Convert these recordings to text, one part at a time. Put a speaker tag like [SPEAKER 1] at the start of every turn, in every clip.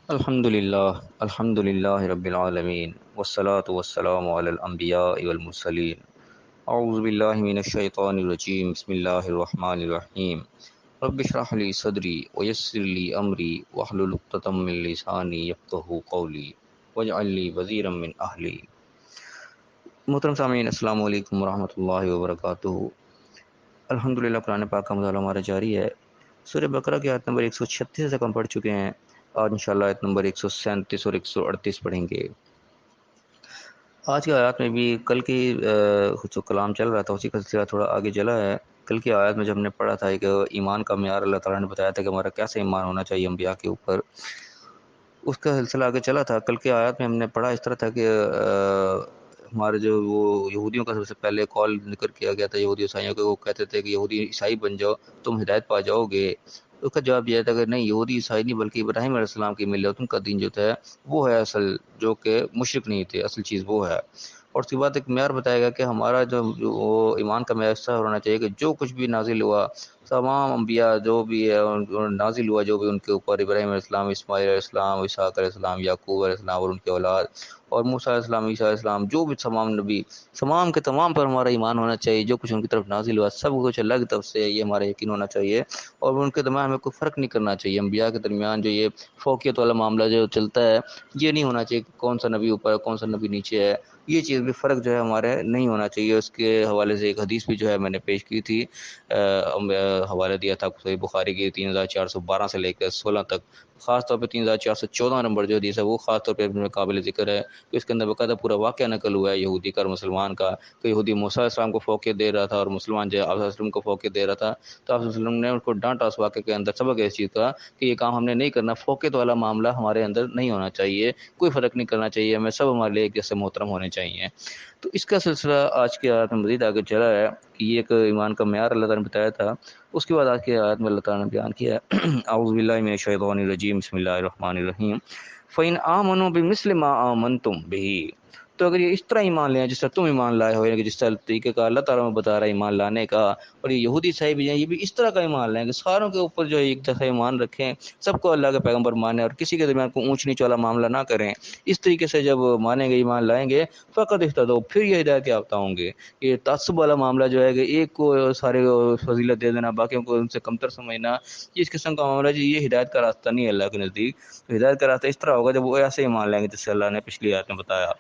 [SPEAKER 1] الحمد للہ رب العالمین والصلاة والسلام علی الانبیاء والمرسلین اعوذ باللہ من الشیطان الرجیم بسم اللہ الرحمن الرحیم رب اشرح لی صدری ویسر لی امری واحلل عقدۃ من لسانی یفقہوا قولی واجعل لی وزیرا من اہلی۔ محترم سامعین، السلام علیکم ورحمۃ اللہ وبرکاتہ۔ الحمدللہ قرآن پاک کا مطالعہ ہمارا جاری ہے۔ سورہ بقرہ کی آیت نمبر 136 تک ہم پڑھ چکے ہیں۔ آج انشاءاللہ آیت نمبر 137 اور 138 پڑھیں گے۔ آج کی آیات میں بھی کل کی جو کلام چل رہا تھا اسی کا سلسلہ تھوڑا آگے چلا ہے۔ کل کی آیات میں جب ہم نے پڑھا تھا کہ ایمان کا معیار اللہ تعالیٰ نے بتایا تھا کہ ہمارا کیسے ایمان ہونا چاہیے انبیاء کے اوپر، اس کا سلسلہ آگے چلا تھا۔ کل کی آیات میں ہم نے پڑھا اس طرح تھا کہ ہمارے جو وہ یہودیوں کا سب سے پہلے کال ذکر کیا گیا تھا، یہودی عیسائیوں کو، وہ کہتے تھے کہ یہودی عیسائی بن جاؤ تم ہدایت پا جاؤ گے۔ اس کا جواب یہ تھا کہ نہیں، یہودی عیسائی نہیں بلکہ ابراہیم علیہ السلام کی ملت، ان کا دین جو تھا وہ ہے اصل، جو کہ مشرک نہیں تھے، اصل چیز وہ ہے۔ اور اس کے بعد ایک معیار بتایا گیا کہ ہمارا جو وہ ایمان کا معیار ایسا ہونا چاہیے کہ جو کچھ بھی نازل ہوا، تمام انبیاء جو بھی ہے نازل ہوا جو بھی ان کے اوپر، ابراہیم علیہ السلام، اسماعیل علیہ السلام، اسحاق علیہ السلام، یعقوب علیہ السلام اور ان کے اولاد، اور موسیٰ علیہ السلام، عیسیٰ علیہ السلام، جو بھی تمام نبی، تمام کے تمام پر ہمارا ایمان ہونا چاہیے۔ جو کچھ ان کی طرف نازل ہوا سب کچھ اللہ کی طرف سے، یہ ہمارا یقین ہونا چاہیے۔ اور ان کے درمیان میں کوئی فرق نہیں کرنا چاہیے۔ انبیاء کے درمیان جو یہ فوقیت والا معاملہ جو چلتا ہے، یہ نہیں ہونا چاہیے کہ کون سا نبی اوپر ہے کون سا نبی نیچے ہے، یہ چیز بھی فرق جو ہے ہمارے نہیں ہونا چاہیے۔ اس کے حوالے سے ایک حدیث بھی جو ہے میں نے پیش کی تھی، حوالے دیا تھا صحیح بخاری کی 3412 سے لے کر 16 تک۔ خاص طور پہ 3414 نمبر جو حدیث ہے وہ خاص طور پہ قابل ذکر ہے، کہ اس کے اندر باقاعدہ پورا واقعہ نقل ہوا ہے یہودی کا اور مسلمان کا، کہ یہودی موسیٰ علیہ السلام کو فوقیت دے رہا تھا اور مسلمان جو ہے آپ صلی اللہ علیہ وسلم کو فوقیت دے رہا تھا، تو آپ صلی اللہ علیہ وسلم نے ان کو ڈانٹا اس واقعے کے اندر، سبق اس چیز کا کہ یہ کام ہم نے نہیں کرنا، فوقیت والا معاملہ ہمارے اندر نہیں ہونا چاہیے، کوئی فرق نہیں کرنا چاہیے، ہمیں سب ہمارے لیے ایک جیسے محترم ہونے چاہیے۔ تو اس کا سلسلہ آج کی آیت میں مزید آگے چلا ہے کہ یہ ایک ایمان کا معیار اللہ تعالیٰ نے بتایا تھا۔ اس کے بعد آج کی آیت میں اللہ تعالیٰ نے بیان کیا ہے اعوذ باللہ من الشیطان الرجیم بسم اللہ الرحمن الرحیم فَإِنْ آمَنُوا بِمِثْلِ مَا آمَنْتُمْ بِهِ، تو اگر یہ اس طرح ایمان لیں جس طرح تم ایمان لائے ہو، یعنی کہ جس طرح طریقے کا اللہ تعالیٰ میں بتا رہا ہے ایمان لانے کا، اور یہ یہودی عیسائی بھی ہیں یہ بھی اس طرح کا ایمان لائیں کہ ساروں کے اوپر جو ہے ایک جیسا ایمان رکھیں، سب کو اللہ کے پیغمبر مانیں اور کسی کے درمیان کو اونچ نیچ والا معاملہ نہ کریں، اس طریقے سے جب مانیں گے، ایمان لائیں گے، فقط اہتدوا، پھر یہ ہدایت یافتہ ہوں گے۔ یہ تعصب والا معاملہ جو ہے کہ ایک کو سارے فضیلت دے دینا، باقیوں کو ان سے کمتر سمجھنا، یہ اس قسم کا معاملہ جی یہ ہدایت کا راستہ نہیں ہے اللہ کے نزدیک۔ تو ہدایت کا راستہ اس طرح ہوگا جب وہ ایسے ایمان لائیں گے جس سے اللہ نے پچھلی آیت میں بتایا۔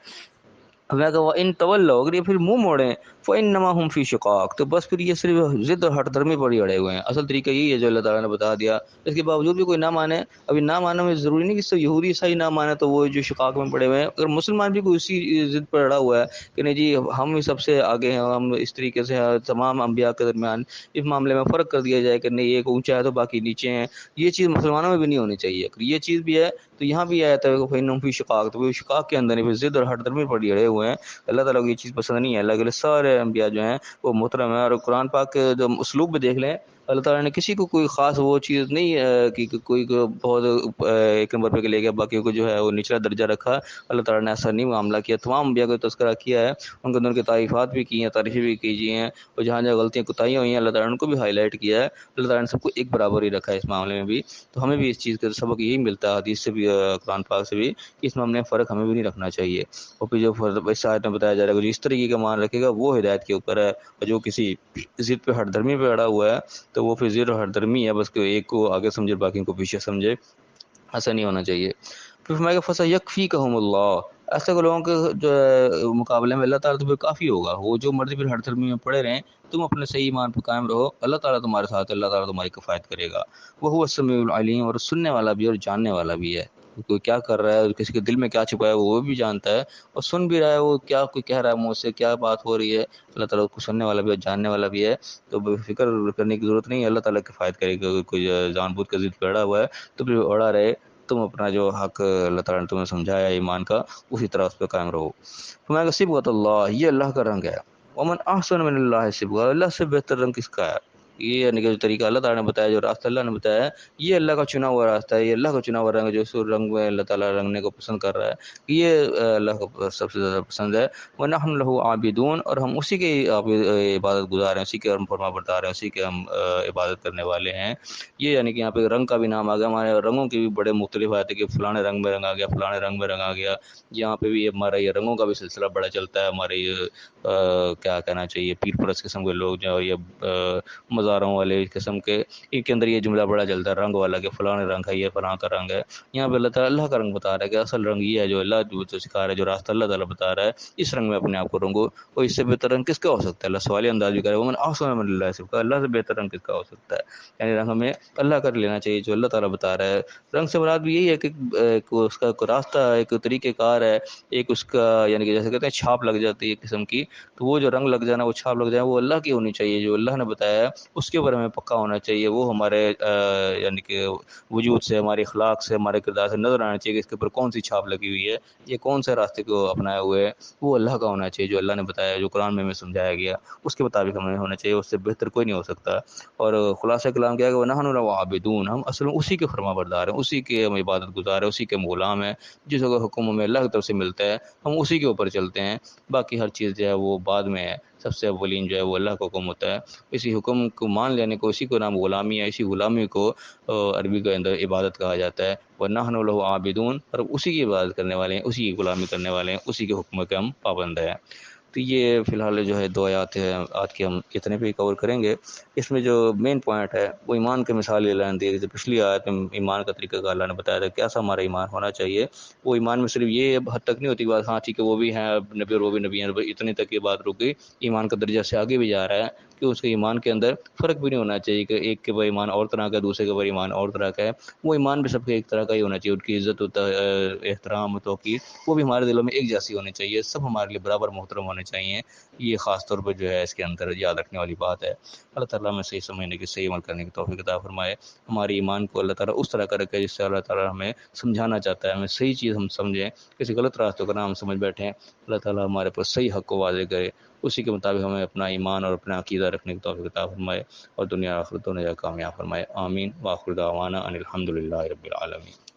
[SPEAKER 1] میں کہ ان طلّوا، اگر یہ پھر منہ موڑیں، فإنما هم فی شقاق، تو بس پھر یہ صرف ضد اور ہٹ درمی پر ہی اڑے ہوئے ہیں۔ اصل طریقہ یہی ہے جو اللہ تعالیٰ نے بتا دیا، اس کے باوجود بھی کوئی نہ مانے۔ ابھی نہ ماننے میں ضروری نہیں کہ صرف یہودی عیسائی نہ مانے تو وہ جو شقاق میں پڑے ہوئے ہیں، اگر مسلمان بھی کوئی اسی ضد پر اڑا ہوا ہے کہ نہیں جی ہم ہی سب سے آگے ہیں، ہم اس طریقے سے تمام انبیاء کے درمیان اس معاملے میں فرق کر دیا جائے کہ نہیں ایک اونچا ہے تو باقی نیچے ہیں، یہ چیز مسلمانوں میں بھی نہیں ہونی چاہیے۔ اگر یہ چیز بھی ہے تو یہاں بھی آیا تھا کہ فإنهم فی شقاق، تو وہ شقاق کے اندر ہی ضد اور ہٹ درمی پر ہی اڑے ہوئے ہیں۔ اللہ تعالیٰ کو یہ چیز پسند نہیں ہے۔ اللہ کے لیے سارے انبیاء جو ہیں وہ محترم ہیں، اور قرآن پاک کے جو اسلوب بھی دیکھ لیں، اللہ تعالیٰ نے کسی کو کوئی خاص وہ چیز نہیں کہ کوئی بہت ایک نمبر پہ لے گیا، باقیوں کو جو ہے وہ نچلا درجہ رکھا، اللہ تعالیٰ نے ایسا نہیں معاملہ کیا۔ تمام انبیاء کو تذکرہ کیا ہے، ان کے اندر کی تعریفات بھی کی ہیں، تعریفیں بھی کیجیے ہیں، اور جہاں جہاں غلطیاں کوتاہیاں ہوئی ہیں اللہ تعالیٰ نے ان کو بھی ہائی لائٹ کیا ہے۔ اللہ تعالیٰ نے سب کو ایک برابر ہی رکھا ہے اس معاملے میں بھی۔ تو ہمیں بھی اس چیز کا سبق یہی ملتا ہے حدیث سے بھی، قرآن پاک سے بھی، کہ اس معاملے میں فرق ہمیں بھی نہیں رکھنا چاہیے۔ اور پھر جو اس آیت میں بتایا جا رہا ہے کہ جو اس طریقے کا مان رکھے گا وہ ہدایت کے اوپر ہے، اور جو کسی ضد پہ ہٹ درمی پہ اڑا ہوا ہے تو وہ پھر ضد اور ہٹ درمی ہے، بس کہ ایک کو آگے سمجھے باقی کو پیچھے سمجھے، ایسا نہیں ہونا چاہیے۔ پھر فرمایا کہ فَسَيَكْفِيكَهُمُ اللَّهُ، ایسے لوگوں کے جو مقابلے میں اللہ تعالیٰ تو پھر کافی ہوگا، وہ جو مرضی پھر ہٹ درمی میں پڑے رہیں، تم اپنے صحیح ایمان پہ قائم رہو، اللہ تعالیٰ تمہارے ساتھ ہے، اللہ تعالیٰ تمہاری کفایت کرے گا۔ وَهُوَ السَّمِيعُ الْعَلِيمُ، اور سننے والا بھی اور جاننے والا بھی ہے، کوئی کیا کر رہا ہے اور کسی کے دل میں کیا چھپا ہے وہ بھی جانتا ہے، اور سن بھی رہا ہے وہ کیا کوئی کہہ رہا ہے منہ سے، کیا بات ہو رہی ہے، اللہ تعالیٰ کو سننے والا بھی اور جاننے والا بھی ہے۔ تو فکر کرنے کی ضرورت نہیں ہے، اللہ تعالیٰ کفایت کرے گا۔ اگر کوئی جان بوجھ کر ضد پہ اڑا ہوا ہے تو پھر اڑا رہے، تم اپنا جو حق اللہ تعالیٰ نے تمہیں سمجھایا ہے ایمان کا، اسی طرح اس پہ قائم رہو۔ فرمایا کہ صبغۃ اللہ، یہ اللہ کا رنگ ہے۔ ومن احسن من اللہ صبغہ، اللہ سے بہتر رنگ کس کا ہے؟ یہ یعنی کہ جو طریقہ اللہ تعالیٰ نے بتایا، جو راستہ اللہ نے بتایا ہے، یہ اللہ کا چنا ہوا راستہ ہے، یہ اللہ کا چنا ہوا رنگ ہے، جو اس رنگ میں اللہ تعالیٰ رنگنے کو پسند کر رہا ہے، یہ اللہ کو سب سے زیادہ پسند ہے۔ وَنَحْنُ لَهُ عَابِدُونَ، اور ہم اسی کی عبادت گزار ہیں، اسی کے ہم فرما بردار ہیں، اسی کے ہم عبادت کرنے والے ہیں۔ یہ یعنی کہ یہاں پہ رنگ کا بھی نام آ گیا، ہمارے رنگوں کے بھی بڑے مختلف آتے ہیں کہ فلاں رنگ میں رنگ آ گیا، فلاں رنگ میں رنگ آ گیا۔ یہاں پہ بھی ہمارا یہ رنگوں کا بھی سلسلہ بڑا چلتا ہے، ہمارے یہ کیا کہنا چاہیے، پیر پرست قسم کے لوگ جو یہ مزاروں والے قسم کے، ان کے اندر یہ جملہ بڑا چلتا ہے رنگ والا، کہ فلاں رنگ ہے، یہ فلاں کا رنگ ہے۔ یہاں پہ اللہ تعالیٰ اللہ کا رنگ بتا رہا ہے کہ اصل رنگ یہ ہے جو اللہ جو سکھا رہا ہے، جو راستہ اللہ تعالیٰ بتا رہا ہے، اس رنگ میں اپنے آپ کو رنگو، اور اس سے بہتر رنگ کس کا ہو سکتا ہے؟ اللہ سوالی انداز بھی کرے، ومن احسن من اللہ سے، اللہ سے بہتر رنگ کس کا ہو سکتا ہے؟ یعنی رنگ ہمیں اللہ کا لینا چاہیے جو اللہ تعالیٰ بتا رہا ہے۔ رنگ سے مراد بھی یہی ہے کہ ایک اس کا کوئی راستہ، ایک طریقہ کار ہے، ایک اس کا یعنی کہ جیسے کہتے ہیں چھاپ لگ جاتی ہے ایک قسم کی، تو وہ جو رنگ لگ جانا، وہ چھاپ لگ جانا، وہ اللہ کی ہونی چاہیے، جو اللہ نے بتایا ہے اس کے اوپر ہمیں پکا ہونا چاہیے، وہ ہمارے یعنی کہ وجود سے، ہمارے اخلاق سے، ہمارے کردار سے نظر آنا چاہیے کہ اس کے اوپر کون سی چھاپ لگی ہوئی ہے، یہ کون سے راستے کو اپنائے ہوئے ہے، وہ اللہ کا ہونا چاہیے، جو اللہ نے بتایا، جو قرآن میں ہمیں سمجھایا گیا، اس کے مطابق ہمیں ہونا چاہیے، اس سے بہتر کوئی نہیں ہو سکتا۔ اور خلاصہ کلام کیا ہے کہ وَنَحْنُ لَهُ عَابِدُونَ، ہم اصل میں اسی کے فرما بردار ہیں، اسی کے ہم عبادت گزار ہیں، اسی کے غلام ہیں، جس کا حکم ہمیں اللہ کی طرف سے ملتا ہے ہم اسی کے اوپر چلتے ہیں، باقی ہر چیز جو ہے وہ بعد میں ہے، سب سے اولین جو ہے وہ اللہ کا حکم ہوتا ہے۔ اسی حکم کو مان لینے کو، اسی کو نام غلامی ہے، اسی غلامی کو عربی کے اندر عبادت کہا جاتا ہے۔ وَنَحْنُ لَهُ عَابِدُونَ، اور اسی کی عبادت کرنے والے ہیں، اسی کی غلامی کرنے والے ہیں، اسی کے حکم کے ہم پابند ہیں۔ تو یہ فی الحال جو ہے 2 آیات ہیں آج کے، ہم اتنے پہ ہی کور کریں گے۔ اس میں جو مین پوائنٹ ہے وہ ایمان کے مثال اعلان دی، جیسے پچھلی آیت میں ایمان کا طریقہ کا اللہ نے بتایا تھا کیسا ہمارا ایمان ہونا چاہیے۔ وہ ایمان میں صرف یہ حد تک نہیں ہوتی بات، ہاں ٹھیک ہے وہ بھی ہیں نبی اور وہ بھی نبی ہیں، اتنے تک یہ بات رک گئی، ایمان کا درجہ سے آگے بھی جا رہا ہے کہ اس کے ایمان کے اندر فرق بھی نہیں ہونا چاہیے کہ ایک کے بعد ایمان اور طرح کا ہے، دوسرے کے بعد ایمان اور طرح کا ہے، وہ ایمان بھی سب کے ایک طرح کا ہی ہونا چاہیے، ان کی عزت احترام توقیر وہ بھی ہمارے دلوں میں ایک جیسی ہونی چاہیے، سب ہمارے لیے برابر محترم ہونے چاہیے۔ یہ خاص طور پر جو ہے اس کے اندر یاد رکھنے والی بات ہے۔ اللہ تعالیٰ ہمیں صحیح سمجھنے کی، صحیح عمل کرنے کی توفیق عطا فرمائے، ہماری ایمان کو اللہ تعالیٰ اس طرح کا رکھے جس سے اللہ تعالیٰ ہمیں سمجھانا چاہتا ہے، ہمیں صحیح چیز ہم سمجھیں، کسی غلط راستوں کا نہ ہم سمجھ بیٹھیں، اللہ تعالیٰ ہمارے پر صحیح حق کو واضح کرے، اسی کے مطابق ہمیں اپنا ایمان اور اپنا عقیدہ رکھنے کی توفیق عطا فرمائے، اور دنیا آخرت دونوں جگہ کامیاب فرمائے۔ آمین۔ وآخر دعوانا ان الحمد للہ رب العالمین۔